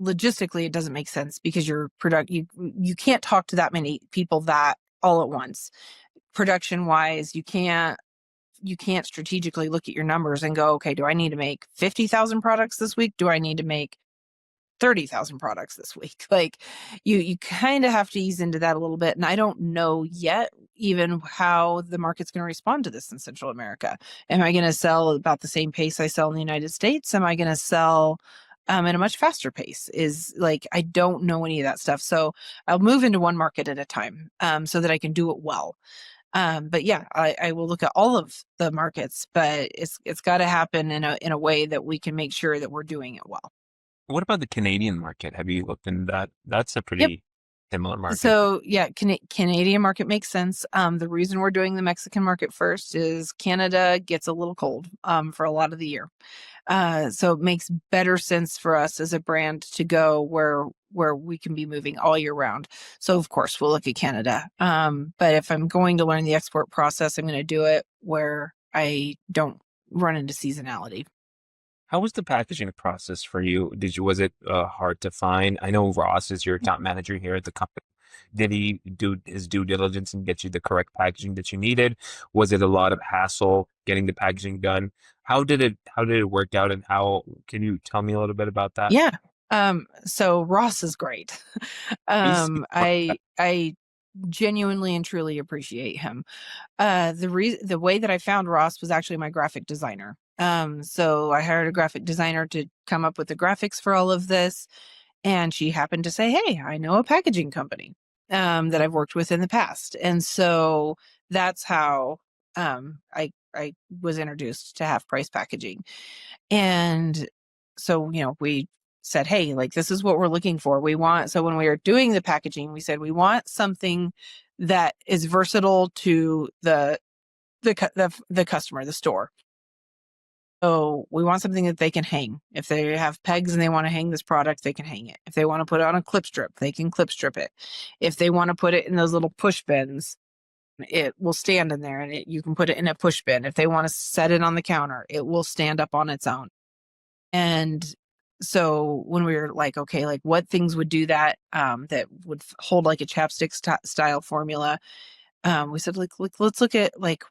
Speaker 2: logistically it doesn't make sense because you can't talk to that many people that all at once. Production wise, you can't strategically look at your numbers and go, okay, do I need to make 50,000 products this week? Do I need to make 30,000 products this week? Like you kind of have to ease into that a little bit. And I don't know yet even how the market's going to respond to this in Central America. Am I going to sell about the same pace I sell in the United States? Am I going to sell at a much faster pace? Is like, I don't know any of that stuff. So I'll move into one market at a time so that I can do it well. But yeah, I will look at all of the markets, but it's got to happen in a way that we can make sure that we're doing it well.
Speaker 1: What about the Canadian market? Have you looked into that? That's a
Speaker 2: Yep.
Speaker 1: pretty similar market.
Speaker 2: So yeah, Canadian market makes sense. The reason we're doing the Mexican market first is Canada gets a little cold for a lot of the year. So it makes better sense for us as a brand to go where we can be moving all year round. So of course we'll look at Canada. But if I'm going to learn the export process, I'm going to do it where I don't run into seasonality.
Speaker 1: How was the packaging process for you? Was it hard to find? I know Ross is your account manager here at the company. Did he do his due diligence and get you the correct packaging that you needed? Was it a lot of hassle getting the packaging done? How did it work out, and how can you tell me a little bit about that?
Speaker 2: Yeah. So Ross is great.
Speaker 1: He's
Speaker 2: I genuinely and truly appreciate him. The way that I found Ross was actually my graphic designer. So I hired a graphic designer to come up with the graphics for all of this, and she happened to say, "Hey, I know a packaging company that I've worked with in the past," and so that's how I was introduced to Half Price Packaging. And so, we said, hey, like, this is what we're looking for. So when we were doing the packaging, we said, we want something that is versatile to the customer, the store. So we want something that they can hang. If they have pegs and they want to hang this product, they can hang it. If they want to put it on a clip strip, they can clip strip it. If they want to put it in those little push bins, it will stand in there, and you can put it in a push bin. If they want to set it on the counter, it will stand up on its own. And so when we were like, okay, like what things would do that, that would hold like a chapstick style formula, we said, like, let's look at like,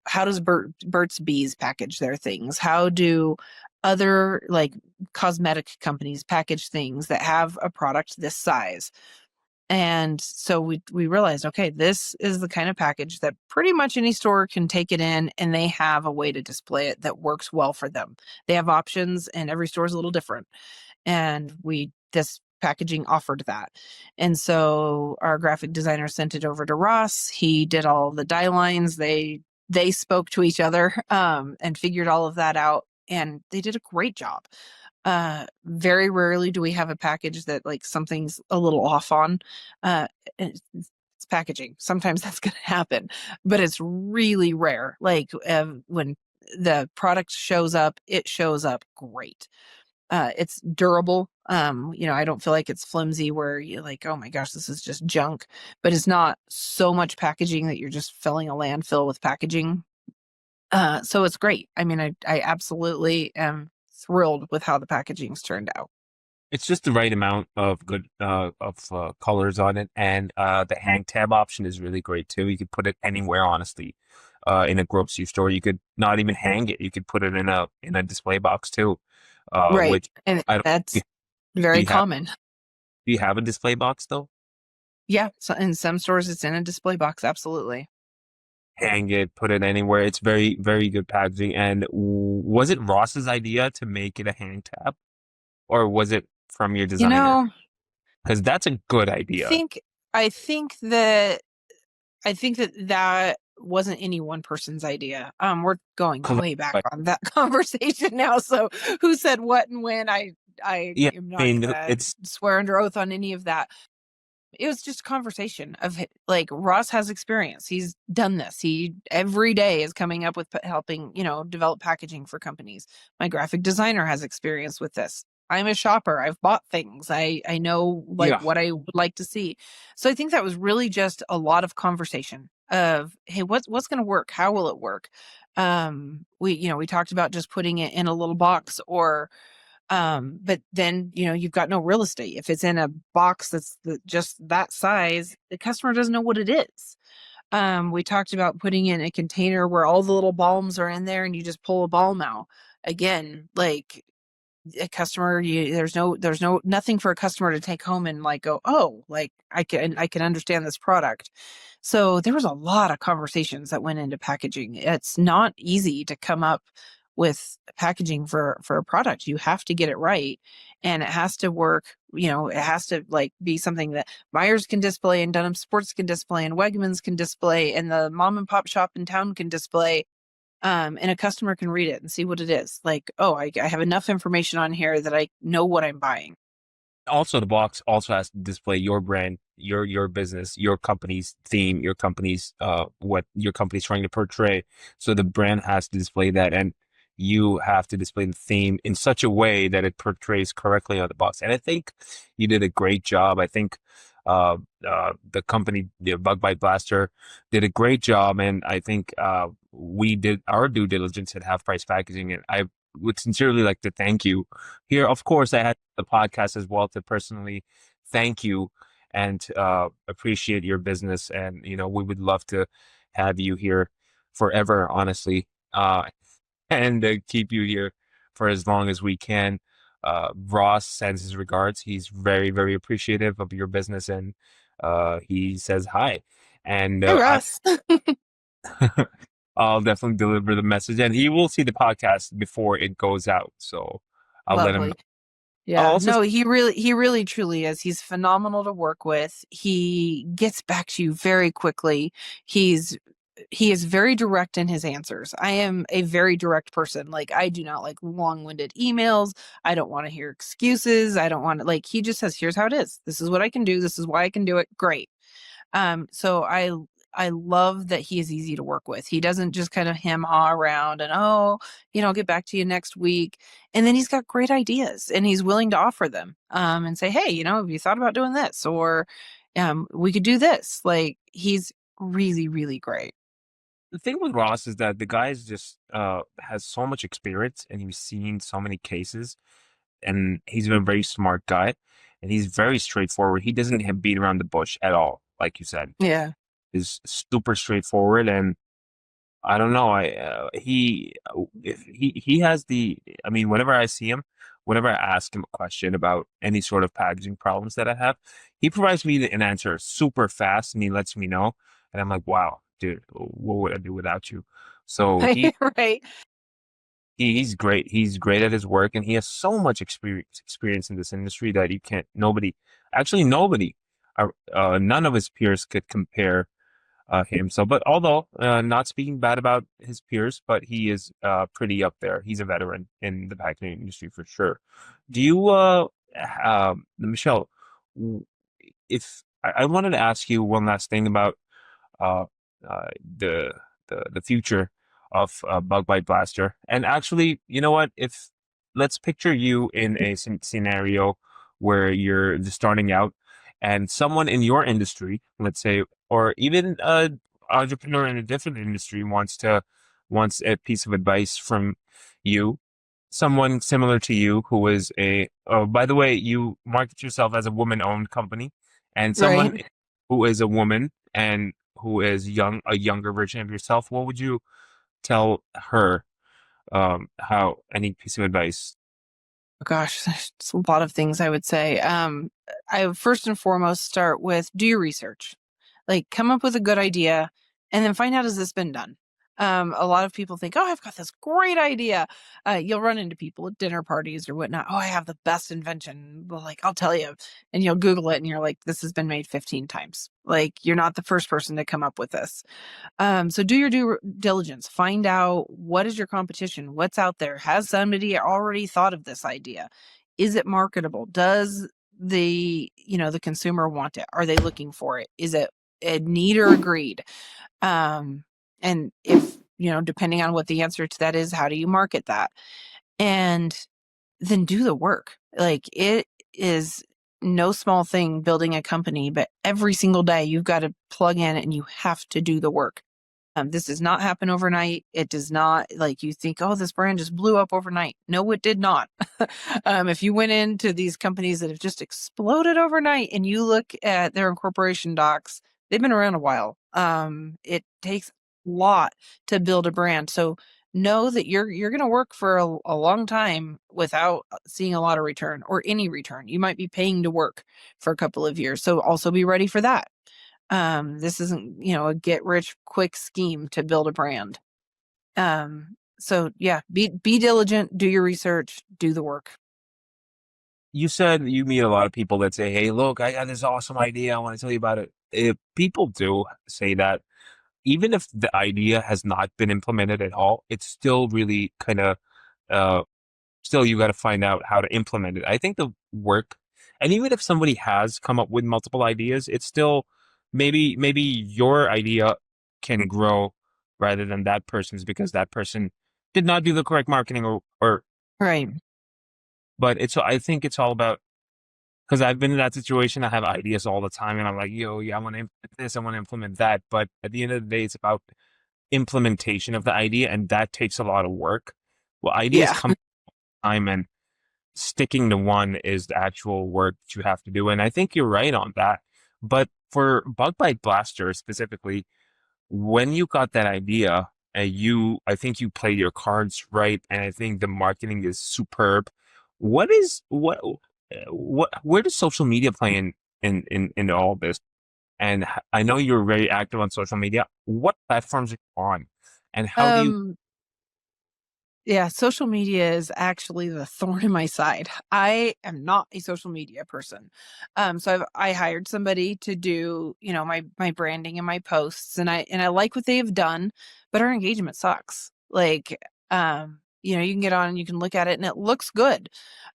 Speaker 2: how does Burt's Bees package their things? How do other like cosmetic companies package things that have a product this size? And so we realized, okay, this is the kind of package that pretty much any store can take it in, and they have a way to display it that works well for them. They have options, and every store is a little different. And this packaging offered that. And so our graphic designer sent it over to Ross. He did all the die lines. They spoke to each other and figured all of that out, and they did a great job. Very rarely do we have a package that like something's a little off on. It's packaging. Sometimes that's going to happen, but it's really rare. Like when the product shows up, it shows up great. It's durable. I don't feel like it's flimsy where you're like, oh my gosh, this is just junk, but it's not so much packaging that you're just filling a landfill with packaging. So it's great. I mean, I absolutely am thrilled with how the packaging's turned out.
Speaker 1: It's just the right amount of good colors on it, and the hang tab option is really great too. You could put it anywhere, honestly. In a grocery store, you could not even hang it. You could put it in a display box too.
Speaker 2: Right.
Speaker 1: Which
Speaker 2: And
Speaker 1: I don't.
Speaker 2: that's
Speaker 1: Do
Speaker 2: very
Speaker 1: you have
Speaker 2: common.
Speaker 1: do you have a display box though?
Speaker 2: Yeah. So in some stores, it's in a display box. Absolutely.
Speaker 1: Hang it, put it anywhere. It's very, very good packaging. And was it Ross's idea to make it a hang tab, or was it from your
Speaker 2: You
Speaker 1: designer?
Speaker 2: know,
Speaker 1: Because that's a good
Speaker 2: I
Speaker 1: idea.
Speaker 2: think, I think that that wasn't any one person's idea. We're going
Speaker 1: Collect-
Speaker 2: way back on that conversation now. So who said what and when? I
Speaker 1: Yeah,
Speaker 2: am
Speaker 1: I
Speaker 2: not
Speaker 1: mean,
Speaker 2: gonna
Speaker 1: it's
Speaker 2: swear under oath on any of that. It was just a conversation of like, Ross has experience. He's done this. He every day is coming up with helping, develop packaging for companies. My graphic designer has experience with this. I'm a shopper. I've bought things. I know like
Speaker 1: yeah.
Speaker 2: what I would like to see. So I think that was really just a lot of conversation of, hey, what's going to work? How will it work? We talked about just putting it in a little box, or But then, you've got no real estate. If it's in a box that's just that size, the customer doesn't know what it is. We talked about putting in a container where all the little balms are in there and you just pull a balm out. Again, like a customer, there's nothing for a customer to take home and like go, oh, like I can understand this product. So there was a lot of conversations that went into packaging. It's not easy to come up with packaging for a product. You have to get it right, and it has to work. It has to like be something that Myers can display and Dunham Sports can display and Wegmans can display and the mom and pop shop in town can display, and a customer can read it and see what it is. Like, oh, I have enough information on here that I know what I'm buying.
Speaker 1: Also, the box also has to display your brand, your business, your company's theme, your company's what your company's trying to portray. So the brand has to display that, and you have to display the theme in such a way that it portrays correctly on the box. And I think you did a great job. I think the company, the Bug Bite Blaster, did a great job, and I think we did our due diligence at Half Price Packaging, and I would sincerely like to thank you here. Of course, I had the podcast as well to personally thank you and appreciate your business. And, we would love to have you here forever, honestly, and keep you here for as long as we can. Ross sends his regards. He's very, very appreciative of your business, and he says hi. And
Speaker 2: Hey, Russ.
Speaker 1: I'll definitely deliver the message, and he will see the podcast before it goes out. So I'll let him know.
Speaker 2: Lovely.
Speaker 1: I'll
Speaker 2: Yeah.
Speaker 1: also
Speaker 2: No, he really truly is. He's phenomenal to work with. He gets back to you very quickly. He's he is very direct in his answers. I am a very direct person. Like I do not like long-winded emails. I don't want to hear excuses. I don't want to like he just says, here's how it is. This is what I can do. This is why I can do it. Great. So I love that he is easy to work with. He doesn't just kind of hem haw around and I'll get back to you next week. And then he's got great ideas and he's willing to offer them. And say, hey, have you thought about doing this? Or we could do this. Like he's really, really great.
Speaker 1: the thing with Ross is that the guy is just has so much experience, and he's seen so many cases, and he's a very smart guy, and he's very straightforward. He doesn't beat around the bush at all, like you said.
Speaker 2: Yeah.
Speaker 1: Is super straightforward, and I don't know. If he has the. I mean, whenever I see him, whenever I ask him a question about any sort of packaging problems that I have, he provides me an answer super fast, and he lets me know, and I'm like, wow, dude, what would I do without you? So
Speaker 2: Right.
Speaker 1: he's great. He's great at his work, and he has so much experience in this industry that you can't. Actually, nobody, none of his peers could compare him. So, but although not speaking bad about his peers, but he is pretty up there. He's a veteran in the packaging industry for sure. Do you, Michelle? If I wanted to ask you one last thing about uh, uh, the the future of Bug Bite Blaster, and actually, you know what? If let's picture you in a scenario where you're just starting out, and someone in your industry, let's say, or even a entrepreneur in a different industry wants a piece of advice from you, someone similar to you who is a oh, by the way, you market yourself as a woman-owned company, and someone
Speaker 2: Right.
Speaker 1: who is a woman and who is a younger version of yourself, what would you tell her? How any piece of advice?
Speaker 2: Oh gosh, there's a lot of things I would say. I would first and foremost start with do your research. Like come up with a good idea and then find out has this been done. A lot of people think, oh, I've got this great idea. You'll run into people at dinner parties or whatnot. Oh, I have the best invention. Well, like I'll tell you, and you'll Google it, and you're like, this has been made 15 times. Like you're not the first person to come up with this. So do your due diligence. Find out what is your competition, what's out there. Has somebody already thought of this idea? Is it marketable? Does the consumer want it? Are they looking for it? Is it a need or agreed? And if depending on what the answer to that is, how do you market that? And then do the work. Like it is no small thing building a company, but every single day you've got to plug in and you have to do the work. This does not happen overnight. It does not, like, you think, oh, this brand just blew up overnight. No, it did not. If you went into these companies that have just exploded overnight and you look at their incorporation docs, they've been around a while. It takes a lot to build a brand. So know that you're going to work for a long time without seeing a lot of return or any return. You might be paying to work for a couple of years. So also be ready for that. This isn't, a get rich quick scheme to build a brand. So yeah, be diligent, do your research, do the work.
Speaker 1: You said you meet a lot of people that say, "Hey, look, I got this awesome idea. I want to tell you about it." If people do say that, even if the idea has not been implemented at all, it's still really kind of uh, still you got to find out how to implement it. I think the work, and even if somebody has come up with multiple ideas, it's still maybe your idea can grow rather than that person's because that person did not do the correct marketing or
Speaker 2: Right.
Speaker 1: but it's I think it's all about because I've been in that situation. I have ideas all the time and I'm like, yo, yeah, I want to implement this, I want to implement that. But at the end of the day, it's about implementation of the idea, and that takes a lot of work. Well, ideas
Speaker 2: Yeah.
Speaker 1: come time and sticking to one is the actual work that you have to do. And I think you're right on that. But for Bug Bite Blaster specifically, when you got that idea, I think you played your cards right, and I think the marketing is superb. Where does social media play in all this? And I know you're very active on social media. What platforms are you on, and how do you?
Speaker 2: Um, yeah, social media is actually the thorn in my side. I am not a social media person. So I hired somebody to do, my branding and my posts, and I like what they've done, but our engagement sucks. Like, you can get on and you can look at it and it looks good.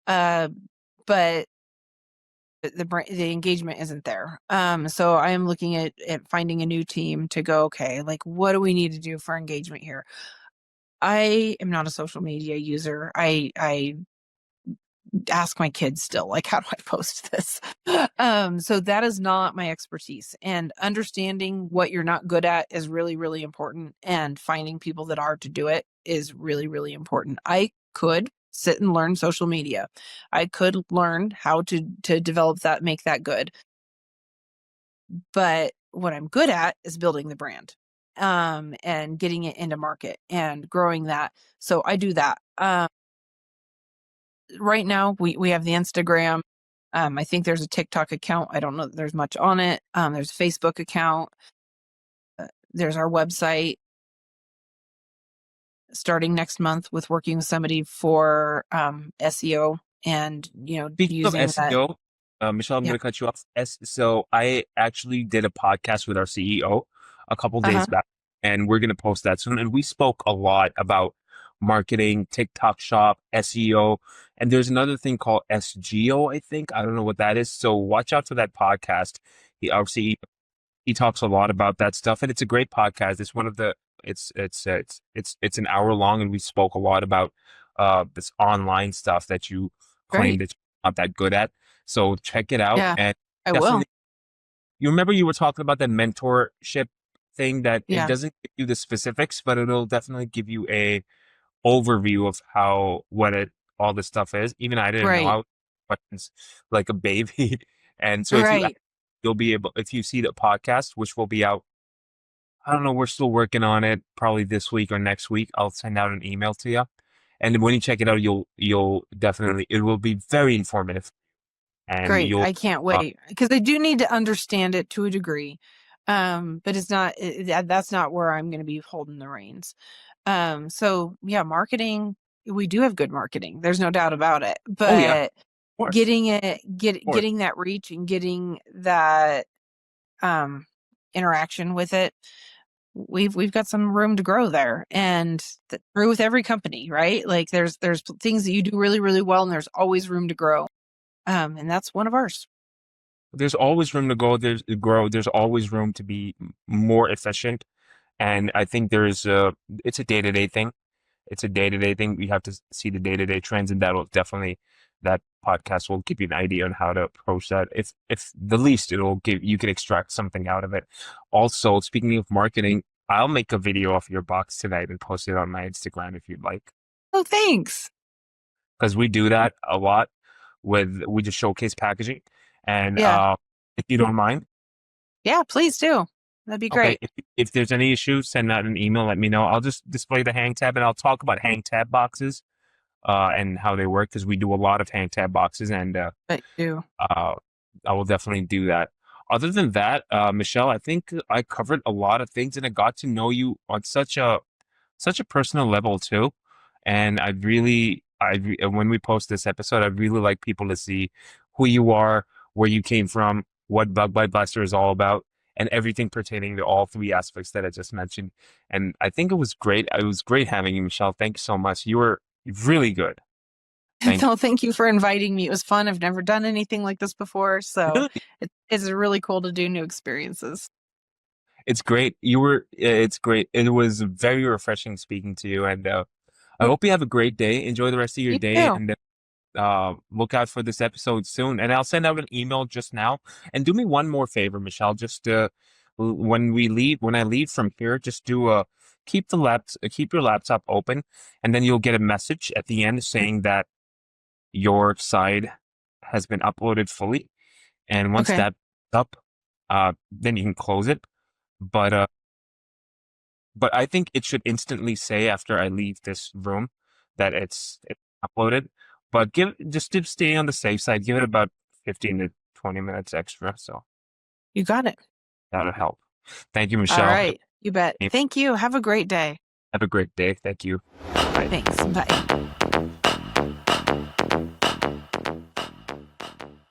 Speaker 2: Uh, but the engagement isn't there. So I am looking at finding a new team to go, okay, like, what do we need to do for engagement here? I am not a social media user. I ask my kids still, like, how do I post this? So that is not my expertise. And understanding what you're not good at is really, really important. And finding people that are to do it is really, really important. I could sit and learn social media. I could learn how to develop that, make that good. But what I'm good at is building the brand, and getting it into market and growing that. So I do that. Right now we have the Instagram. I think there's a TikTok account. I don't know that there's much on it. There's a Facebook account. There's our website. Starting next month with working with somebody for SEO and
Speaker 1: Speaking of
Speaker 2: using that.
Speaker 1: SEO, Michelle, I'm
Speaker 2: Yeah.
Speaker 1: going to cut you off. So I actually did a podcast with our CEO a couple
Speaker 2: Uh
Speaker 1: days
Speaker 2: huh.
Speaker 1: back, and we're going to post that soon. And we spoke a lot about marketing, TikTok Shop, SEO, and there's another thing called SGO, I think. I don't know what that is. So watch out for that podcast. Our CEO, he talks a lot about that stuff, and it's a great podcast. It's one of the it's an hour long, and we spoke a lot about this online stuff that you claim
Speaker 2: Great.
Speaker 1: that you're not that good at. So check it out,
Speaker 2: Yeah.
Speaker 1: and
Speaker 2: I will.
Speaker 1: definitely. You remember you were talking about that mentorship thing that it
Speaker 2: Yeah.
Speaker 1: doesn't give you the specifics, but it'll definitely give you a overview of how what it all this stuff is. Even I didn't know. I
Speaker 2: Right.
Speaker 1: was questions like a baby, and so if you
Speaker 2: Right.
Speaker 1: you'll be able if you see the podcast, which will be out. I don't know. We're still working on it. Probably this week or next week. I'll send out an email to you, and when you check it out, you'll definitely it will be very informative, and
Speaker 2: Great.
Speaker 1: you'll
Speaker 2: I can't wait because I do need to understand it to a degree. But it's not that's not where I'm going to be holding the reins. So yeah, marketing, we do have good marketing. There's no doubt about it.
Speaker 1: oh yeah, of
Speaker 2: But
Speaker 1: course, of course.
Speaker 2: getting that reach and getting that um interaction with it, we've got some room to grow there. And true with every company, right? Like there's things that you do really, really well and there's always room to grow. And that's one of ours.
Speaker 1: There's always room to go. There's grow. There's always room to be more efficient. And I think it's a day-to-day thing. It's a day-to-day thing. We have to see the day-to-day trends, and that podcast will give you an idea on how to approach that. If the least, it'll give you can extract something out of it. Also, speaking of marketing, I'll make a video of your box tonight and post it on my Instagram if you'd like.
Speaker 2: Oh, thanks.
Speaker 1: Because we do that a lot we just showcase packaging. And
Speaker 2: Yeah.
Speaker 1: if you don't mind,
Speaker 2: Yeah, please do. That'd be
Speaker 1: okay,
Speaker 2: great.
Speaker 1: if there's any issues, send out an email, let me know. I'll just display the hang tab and I'll talk about hang tab boxes and how they work because we do a lot of hang tab boxes and
Speaker 2: But you.
Speaker 1: uh, I will definitely do that. Other than that, Michelle, I think I covered a lot of things and I got to know you on such a personal level too. And when we post this episode, I'd really like people to see who you are, where you came from, what Bug Bite Blaster is all about, and everything pertaining to all three aspects that I just mentioned. And I think it was great. It was great having you, Michelle. Thank you so much. You were really good. Thank
Speaker 2: No, thank you for inviting me. It was fun. I've never done anything like this before, so
Speaker 1: you.
Speaker 2: it's really cool to do new experiences.
Speaker 1: It's great. It's great. It was very refreshing speaking to you. And I hope you have a great day. Enjoy the rest of your
Speaker 2: You
Speaker 1: day.
Speaker 2: too.
Speaker 1: And look out for this episode soon. And I'll send out an email just now. And do me one more favor, Michelle. Just when I leave from here, just keep your laptop open, and then you'll get a message at the end saying that your side has been uploaded fully. And once
Speaker 2: Okay.
Speaker 1: that's up, then you can close it. But I think it should instantly say after I leave this room that it's uploaded. But just to stay on the safe side, give it about 15 to 20 minutes extra. So
Speaker 2: You got it.
Speaker 1: that'll help. Thank you,
Speaker 2: All
Speaker 1: Michelle.
Speaker 2: right. You bet. Thank you. Have a great day.
Speaker 1: Have a great day. Thank you. Bye.
Speaker 2: Thanks. Bye.